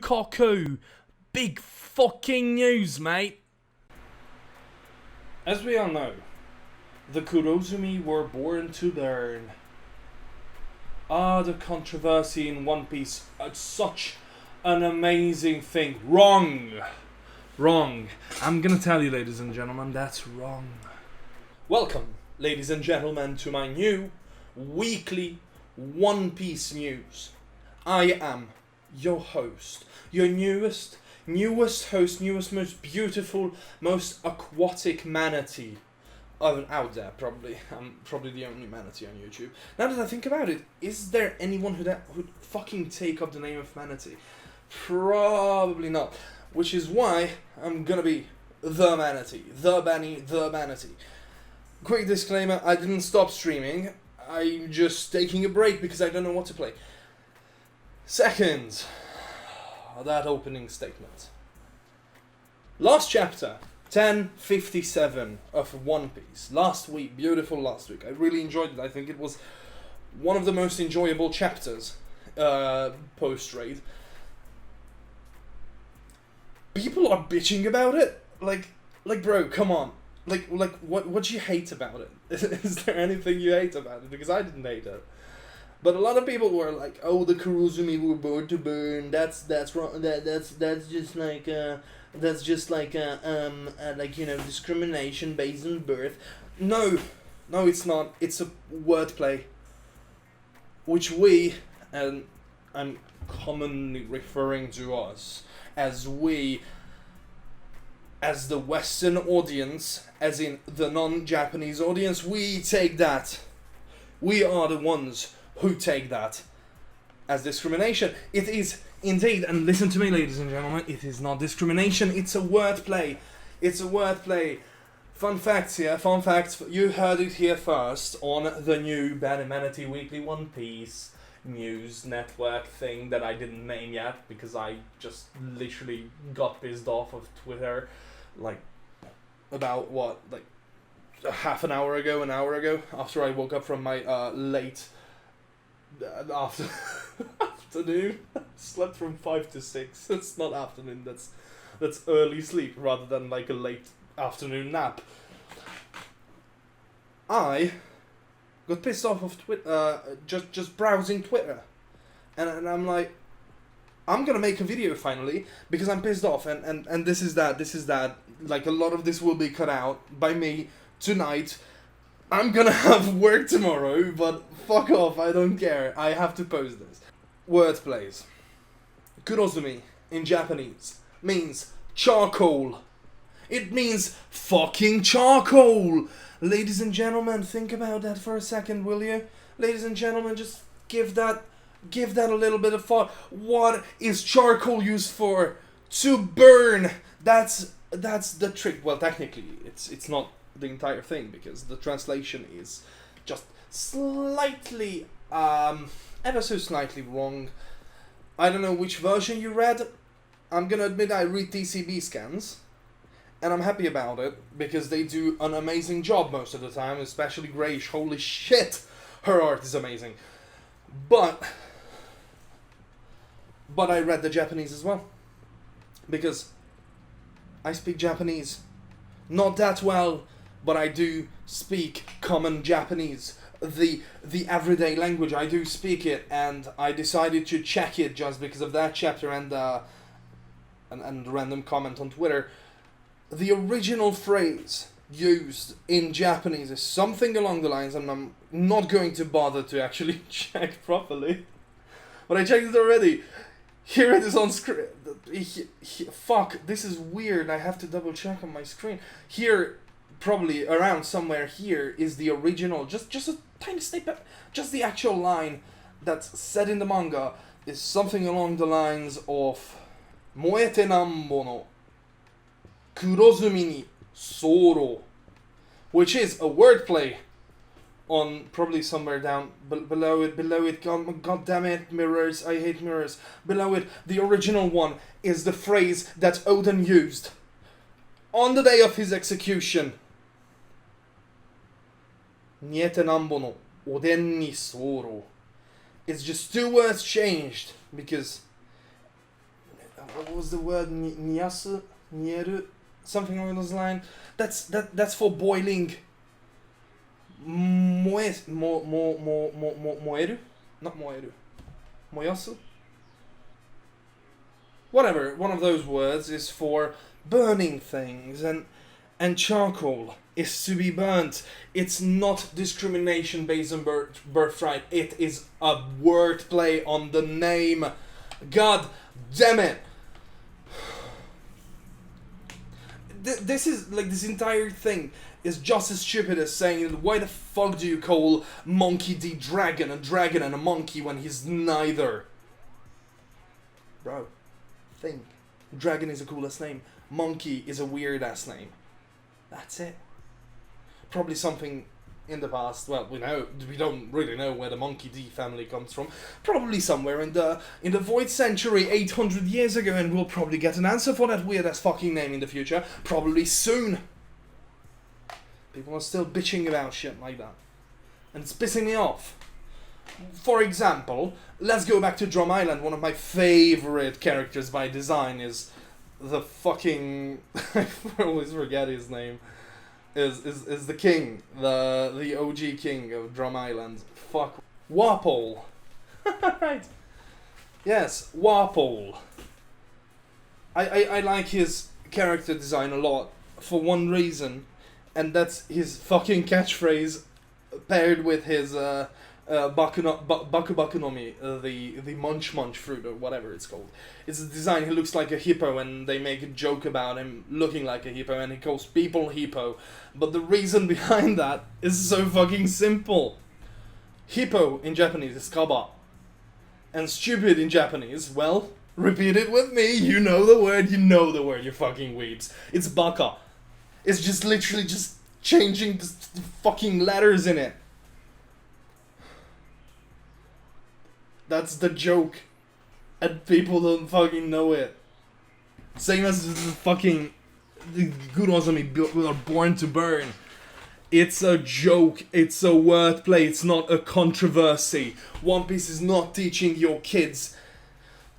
Cuckoo, big fucking news, mate. As we all know, the Kurozumi were born to burn. The controversy in One Piece, such an amazing thing. Wrong. I'm gonna tell you, ladies and gentlemen, that's wrong. Welcome, ladies and gentlemen, to my new weekly One Piece news. I am your host, your newest host, most beautiful, most aquatic manatee out there, probably. I'm probably the only manatee on YouTube. Now that I think about it, is there anyone who'd fucking take up the name of Manatee? Probably not. Which is why I'm gonna be the Manatee. The Manatee. Quick disclaimer, I didn't stop streaming. I'm just taking a break because I don't know what to play. Second, that opening statement. Last chapter, 1057 of One Piece. Last week, beautiful last week. I really enjoyed it. I think it was one of the most enjoyable chapters post-raid. People are bitching about it. Like, bro, come on. Like, what do you hate about it? Is there anything you hate about it? Because I didn't hate it. But a lot of people were like, "Oh, the Kurozumi were born to burn. That's wrong. That's just like discrimination based on birth." No, it's not. It's a wordplay, which we, and I'm commonly referring to us as we, as the Western audience, as in the non-Japanese audience, we take that. We are the ones who take that as discrimination. It is indeed, and listen to me, ladies and gentlemen, it is not discrimination, it's a wordplay. Fun facts here, you heard it here first on the new Manatee Weekly One Piece news network thing that I didn't name yet because I just literally got pissed off of Twitter about half an hour ago, after I woke up from my late afternoon. Slept from 5 to 6. It's not afternoon, that's early sleep rather than like a late afternoon nap. I got pissed off of Twitter, just browsing Twitter, and I'm like, I'm gonna make a video finally because I'm pissed off, and this is that. Like, a lot of this will be cut out by me tonight. I'm gonna have work tomorrow, but fuck off, I don't care. I have to post this. Wordplays. Kurozumi in Japanese means charcoal. It means fucking charcoal. Ladies and gentlemen, think about that for a second, will you? Ladies and gentlemen, just give that a little bit of thought. What is charcoal used for? To burn. That's the trick. Well, technically, it's not the entire thing because the translation is just slightly, ever so slightly wrong. I don't know which version you read. I'm gonna admit I read TCB scans, and I'm happy about it because they do an amazing job most of the time, especially Grayish. Holy shit, her art is amazing. But I read the Japanese as well because I speak Japanese. Not that well, but I do speak common Japanese. The everyday language, I do speak it, and I decided to check it just because of that chapter and random comment on Twitter. The original phrase used in Japanese is something along the lines, and I'm not going to bother to actually check properly, but I checked it already. Here it is on screen. Fuck, this is weird. I have to double check on my screen. Here, probably around somewhere here, is the original. Just a tiny snippet. Just the actual line that's said in the manga is something along the lines of Moete nambo no kurozumi ni soro. Which is a wordplay on probably somewhere down below it. God damn it, mirrors. I hate mirrors. Below it, the original one is the phrase that Odin used on the day of his execution. Niete nambo no oden ni soro. It's just 2 words changed because what was the word? Niyasu, nieru, something along those lines. That's for boiling. Moeru? Not moeru. Moyasu? Whatever, one of those words is for burning things, and charcoal is to be burnt. It's not discrimination based on birthright. It is a wordplay on the name. God damn it! This is like, this entire thing is just as stupid as saying, why the fuck do you call Monkey D. Dragon and a monkey when he's neither? Bro, think. Dragon is the coolest name. Monkey is a weird ass name. That's it. Probably something in the past. Well, we don't really know where the Monkey D family comes from. Probably somewhere in the Void Century 800 years ago, and we'll probably get an answer for that weird ass fucking name in the future. Probably soon. People are still bitching about shit like that, and it's pissing me off. For example, let's go back to Drum Island. One of my favorite characters by design is the fucking I always forget his name. Is the king, the OG king of Drum Island. Fuck. Warpole. Right. Yes, Warpole. I like his character design a lot for one reason, and that's his fucking catchphrase paired with his Bakubakunomi, the munch fruit, or whatever it's called. It's a design. He looks like a hippo, and they make a joke about him looking like a hippo, and he calls people hippo. But the reason behind that is so fucking simple. Hippo in Japanese is kaba, and stupid in Japanese, well, repeat it with me. You know the word. You fucking weeps. It's baka. It's just literally just changing the fucking letters in it. That's the joke. And people don't fucking know it. Same as the fucking Kurozumi are born to burn. It's a joke. It's a wordplay. It's not a controversy. One Piece is not teaching your kids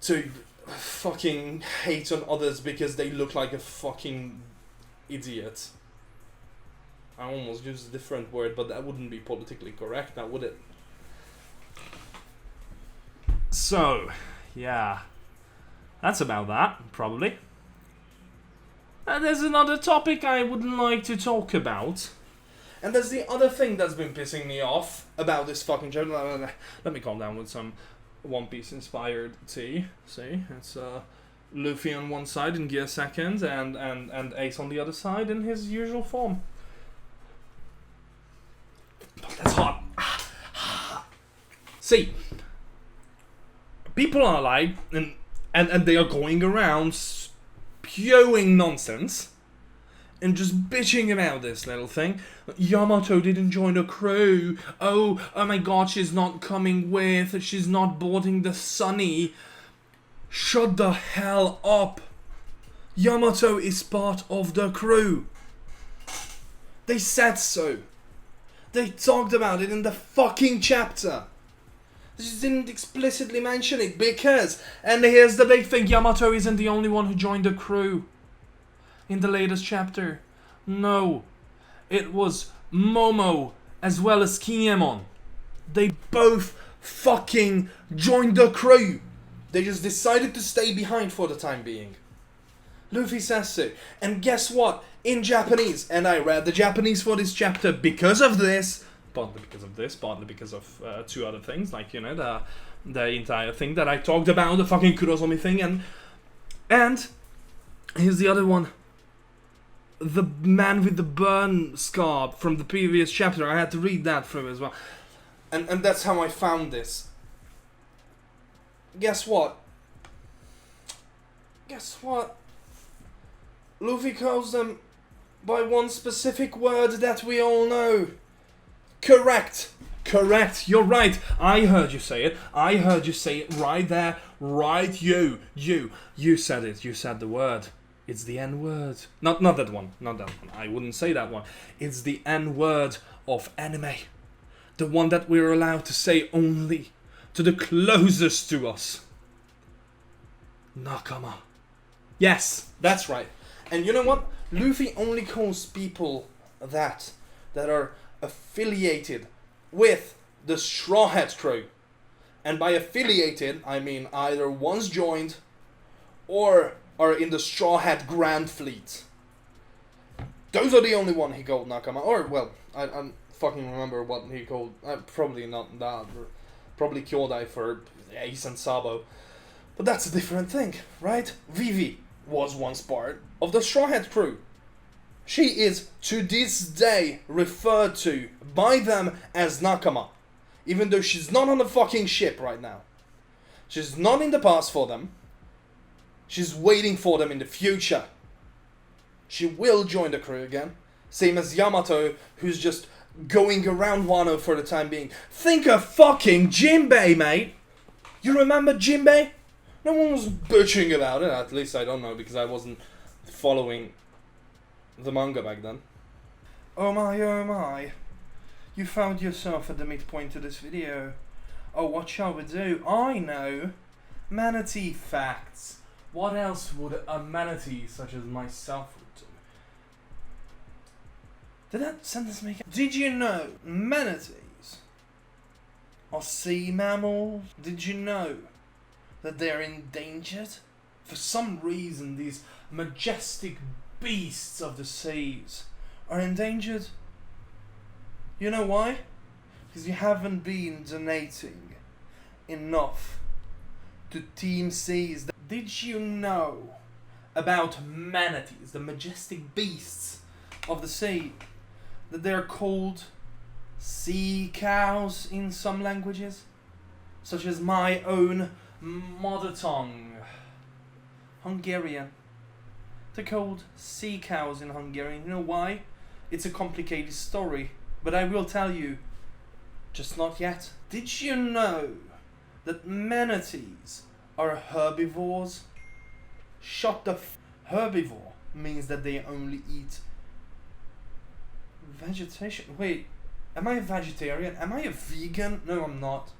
to fucking hate on others because they look like a fucking idiot. I almost used a different word, but that wouldn't be politically correct now, would it? So, yeah. That's about that, probably. There's another topic I would like to talk about. And there's the other thing that's been pissing me off about this fucking journal. Let me calm down with some One Piece inspired tea. See, it's Luffy on one side in Gear Second, and Ace on the other side in his usual form. Oh, that's hot. See, people are like, and they are going around spewing nonsense and just bitching about this little thing. Yamato didn't join the crew. Oh my god, she's not coming with. She's not boarding the Sunny. Shut the hell up. Yamato is part of the crew. They said so. They talked about it in the fucking chapter. They just didn't explicitly mention it because, and here's the big thing, Yamato isn't the only one who joined the crew in the latest chapter. No, it was Momo as well as Kinemon. They both fucking joined the crew. They just decided to stay behind for the time being. Luffy says so. And guess what? In Japanese, and I read the Japanese for this chapter because of this, partly because of this, partly because of two other things, like, you know, the entire thing that I talked about, the fucking Kurozumi thing, and here's the other one. The man with the burn scar from the previous chapter, I had to read that through as well. And that's how I found this. Guess what? guess what? Luffy calls them by one specific word that we all know. Correct. Correct. You're right. I heard you say it. I heard you say it right there. Right, you. You said it. You said the word. It's the N-word. Not that one. Not that one. I wouldn't say that one. It's the N-word of anime. The one that we're allowed to say only to the closest to us. Nakama. Yes, that's right. And you know what? Luffy only calls people that are affiliated with the Straw Hat crew. And by affiliated, I mean either once joined or are in the Straw Hat Grand Fleet. Those are the only one he called Nakama. Or, well, I fucking remember what he called. Probably not that. Probably Kyodai for Ace and Sabo. But that's a different thing, right? Vivi was once part of the Straw Hat crew. She is, to this day, referred to by them as Nakama. Even though she's not on the fucking ship right now. She's not in the past for them. She's waiting for them in the future. She will join the crew again. Same as Yamato, who's just going around Wano for the time being. Think of fucking Jinbei, mate! You remember Jinbei? No one was bitching about it. At least I don't know, because I wasn't following the manga back then. Oh my. You found yourself at the midpoint of this video. Oh, what shall we do? I know. Manatee facts. What else would a manatee such as myself would do? Did that sentence make it? Did you know manatees are sea mammals? Did you know that they're endangered? For some reason, these majestic beasts of the seas are endangered. You know why? Because you haven't been donating enough to Team Seas. Did you know about manatees, the majestic beasts of the sea, that they're called sea cows in some languages? Such as my own mother tongue, Hungarian. They're called sea cows in Hungarian. You know why? It's a complicated story, but I will tell you, just not yet. Did you know that manatees are herbivores? Shut the herbivore means that they only eat vegetation. Wait, am I a vegetarian? Am I a vegan? No, I'm not.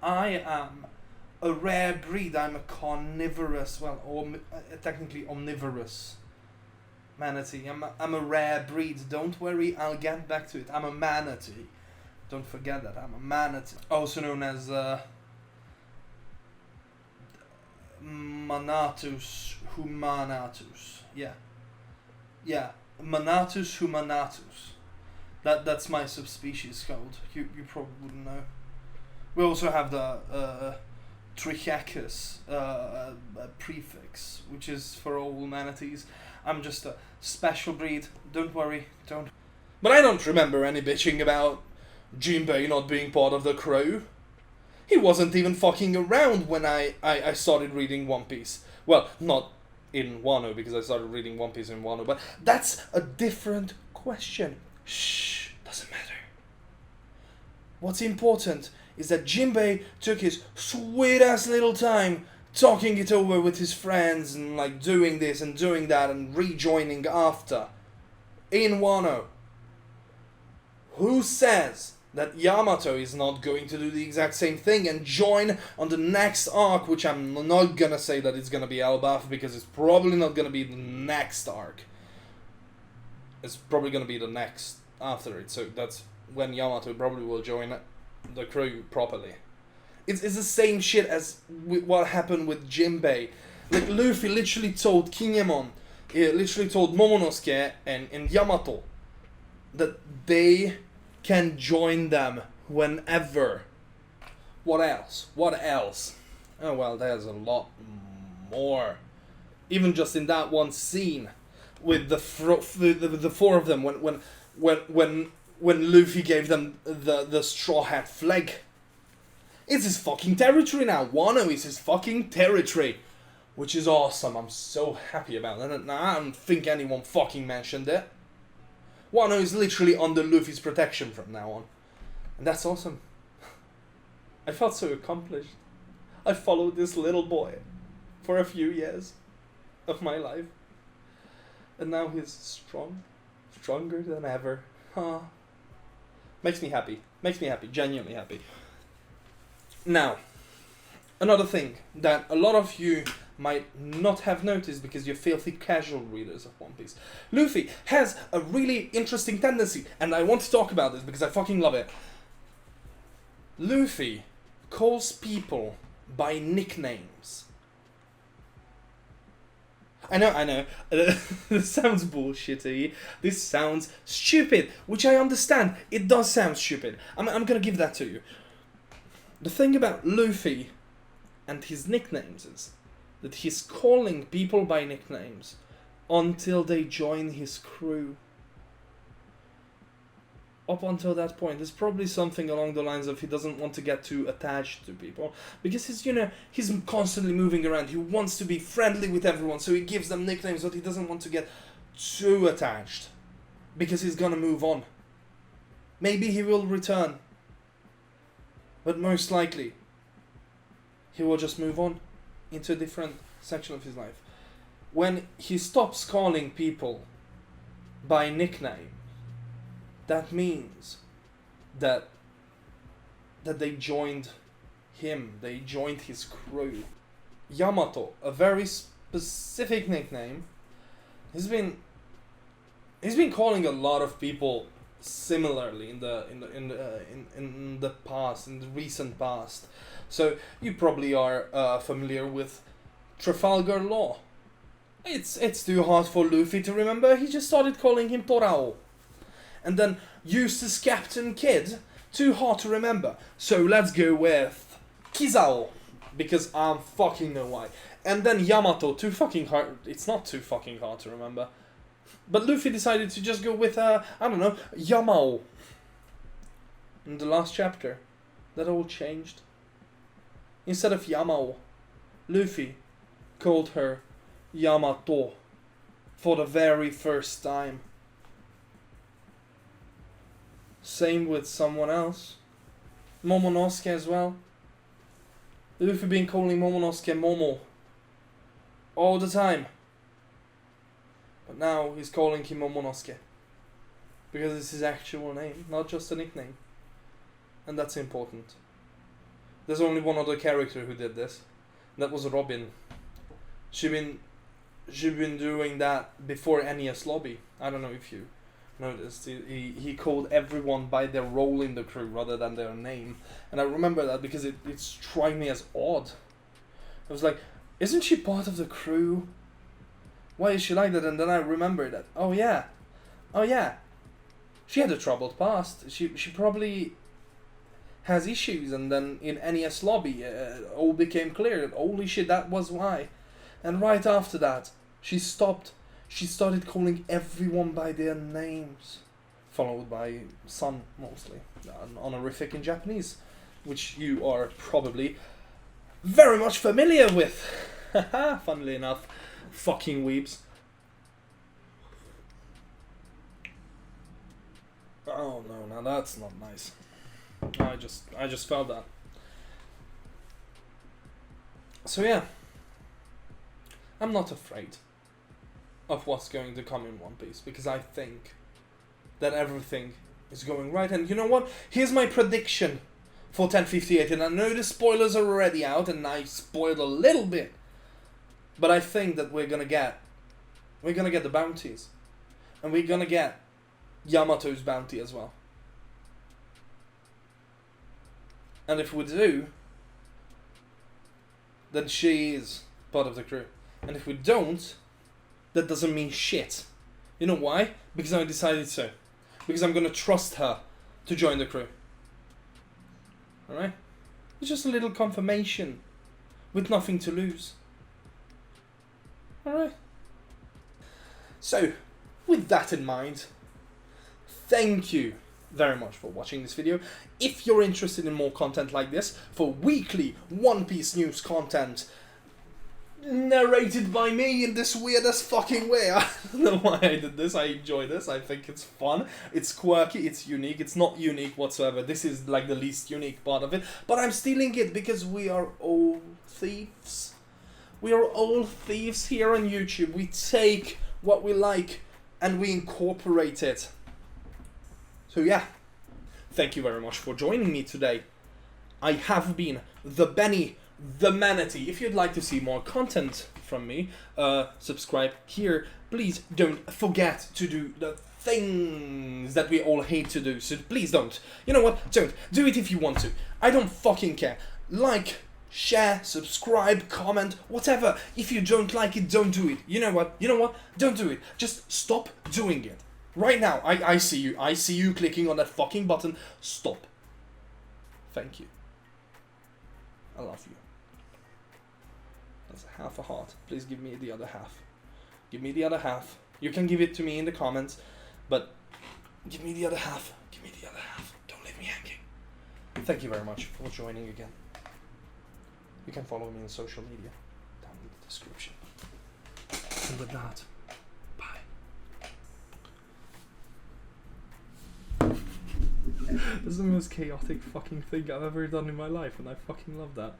I am a rare breed. I'm a carnivorous, well, or technically omnivorous manatee. I'm a rare breed. Don't worry, I'll get back to it. I'm a manatee. Don't forget that. I'm a manatee. Also known as Manatus humanatus. Yeah. Manatus humanatus. That's my subspecies called. You probably wouldn't know. We also have the Trichechus prefix, which is for all manatees. I'm just a special breed. Don't worry, don't. But I don't remember any bitching about Jinbei not being part of the crew. He wasn't even fucking around when I started reading One Piece. Well, not in Wano, because I started reading One Piece in Wano, but that's a different question. Shh, doesn't matter. What's important is that Jinbei took his sweet ass little time talking it over with his friends and like doing this and doing that and rejoining after in Wano. Who says that Yamato is not going to do the exact same thing and join on the next arc, which I'm not gonna say that it's gonna be Elbaf, because it's probably not gonna be the next arc. It's probably gonna be the next after it, so that's when Yamato probably will join the crew properly. It's the same shit as what happened with Jinbei. Like, Luffy literally told Kinemon, he literally told Momonosuke and Yamato that they can join them whenever. What else? What else? Oh well, there's a lot more. Even just in that one scene with the four of them, when Luffy gave them the Straw Hat flag. It's his fucking territory now. Wano is his fucking territory. which is awesome. I'm so happy about that. And I don't think anyone fucking mentioned it. Wano is literally under Luffy's protection from now on. And that's awesome. I felt so accomplished. I followed this little boy for a few years of my life. And now he's stronger than ever. Huh. Makes me happy. Makes me happy. Genuinely happy. Now, another thing that a lot of you might not have noticed because you're filthy casual readers of One Piece. Luffy has a really interesting tendency, and I want to talk about this because I fucking love it. Luffy calls people by nicknames. I know, this sounds bullshitty, this sounds stupid, which I understand, it does sound stupid. I'm gonna give that to you. The thing about Luffy and his nicknames is that he's calling people by nicknames until they join his crew. Up until that point, there's probably something along the lines of he doesn't want to get too attached to people because he's constantly moving around. He wants to be friendly with everyone, so he gives them nicknames, but he doesn't want to get too attached because he's gonna move on. Maybe he will return, but most likely he will just move on into a different section of his life. When he stops calling people by nickname, that means that they joined him, they joined his crew. Yamato, a very specific nickname. He's been calling a lot of people similarly in the past, in the recent past. So you probably are familiar with Trafalgar Law. It's too hard for Luffy to remember. He just started calling him Torao. And then Eustace Captain Kidd, too hard to remember. So let's go with Kizao, because I fucking know why. And then Yamato, too fucking hard. It's not too fucking hard to remember. But Luffy decided to just go with, I don't know, Yamao. In the last chapter, that all changed. Instead of Yamao, Luffy called her Yamato for the very first time. Same with someone else. Momonosuke as well. Luffy been calling Momonosuke Momo all the time. But now he's calling him Momonosuke. Because it's his actual name, not just a nickname. And that's important. There's only one other character who did this. That was Robin. She been doing that before Enies Lobby. I don't know if you noticed. He called everyone by their role in the crew rather than their name. And I remember that because it struck me as odd. I was like, isn't she part of the crew? Why is she like that? And then I remembered that. Oh yeah. She had a troubled past. She probably has issues, and then in Enies Lobby all became clear that holy shit, that was why. And right after that, she started calling everyone by their names, followed by some mostly honorific in Japanese, which you are probably very much familiar with. Funnily enough, fucking weebs. Oh no, now that's not nice. I just felt that. So yeah, I'm not afraid of what's going to come in One Piece because I think that everything is going right. And you know what? Here's my prediction for 1058. And I know the spoilers are already out, and I spoiled a little bit, but I think that we're gonna get the bounties, and we're gonna get Yamato's bounty as well. And if we do, then she is part of the crew. And if we don't, that doesn't mean shit. You know why? Because I decided so. Because I'm gonna trust her to join the crew. Alright? It's just a little confirmation with nothing to lose. Alright? So, with that in mind, thank you very much for watching this video. If you're interested in more content like this, for weekly One Piece news content, narrated by me in this weirdest fucking way. I don't know why I did this. I enjoy this. I think it's fun. It's quirky. It's unique. It's not unique whatsoever. This is like the least unique part of it. But I'm stealing it because we are all thieves. We are all thieves here on YouTube. We take what we like and we incorporate it. So yeah, thank you very much for joining me today. I have been the Benny, the Manatee. If you'd like to see more content from me, subscribe here. Please don't forget to do the things that we all hate to do. So please don't. You know what? Don't. Do it if you want to. I don't fucking care. Like, share, subscribe, comment, whatever. If you don't like it, don't do it. You know what? You know what? Don't do it. Just stop doing it. Right now, I see you. I see you clicking on that fucking button. Stop. Thank you. I love you. That's half a heart. Please give me the other half. Give me the other half. You can give it to me in the comments, but give me the other half. Give me the other half. Don't leave me hanging. Thank you very much for joining again. You can follow me on social media down in the description. And with that, bye. This is the most chaotic fucking thing I've ever done in my life, and I fucking love that.